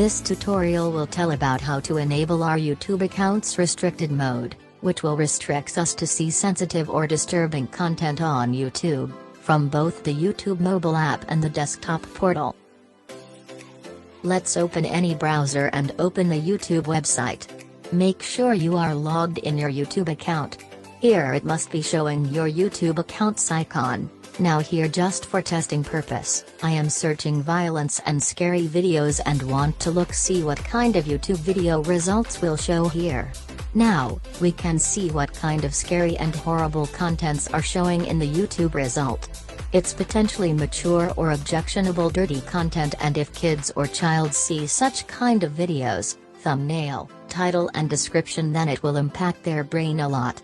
This tutorial will tell about how to enable our YouTube account's restricted mode, which will restrict us to see sensitive or disturbing content on YouTube, from both the YouTube mobile app and the desktop portal. Let's open any browser and open the YouTube website. Make sure you are logged in your YouTube account. Here it must be showing your YouTube account's icon. Now here, just for testing purpose, I am searching violence and scary videos and want to see what kind of YouTube video results will show here. Now, we can see what kind of scary and horrible contents are showing in the YouTube result. It's potentially mature or objectionable dirty content, and if kids or child see such kind of videos, thumbnail, title and description, then it will impact their brain a lot.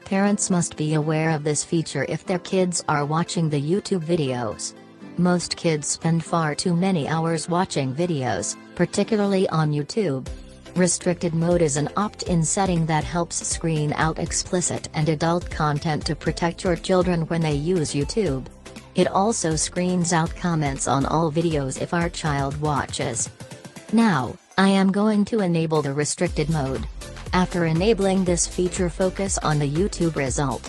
Parents must be aware of this feature if their kids are watching the YouTube videos. Most kids spend far too many hours watching videos, particularly on YouTube. Restricted mode is an opt-in setting that helps screen out explicit and adult content to protect your children when they use YouTube. It also screens out comments on all videos if our child watches. Now, I am going to enable the restricted mode. After enabling this feature, focus on the YouTube result.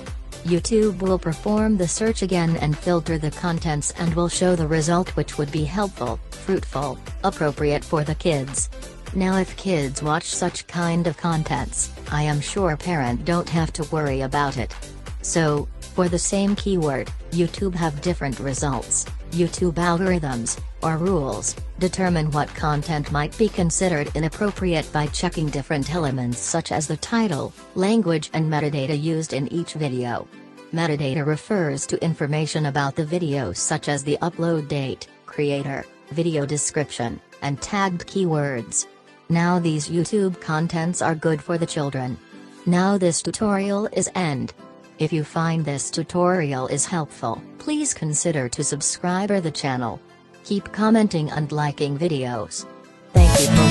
YouTube will perform the search again and filter the contents and will show the result, which would be helpful, fruitful, appropriate for the kids. Now if kids watch such kind of contents, I am sure parents don't have to worry about it. So, for the same keyword, YouTube have different results. YouTube algorithms, or rules, determine what content might be considered inappropriate by checking different elements such as the title, language and metadata used in each video. Metadata refers to information about the video such as the upload date, creator, video description, and tagged keywords. Now these YouTube contents are good for the children. Now this tutorial is end. If you find this tutorial is helpful, please consider to subscribe to the channel. Keep commenting and liking videos. Thank you for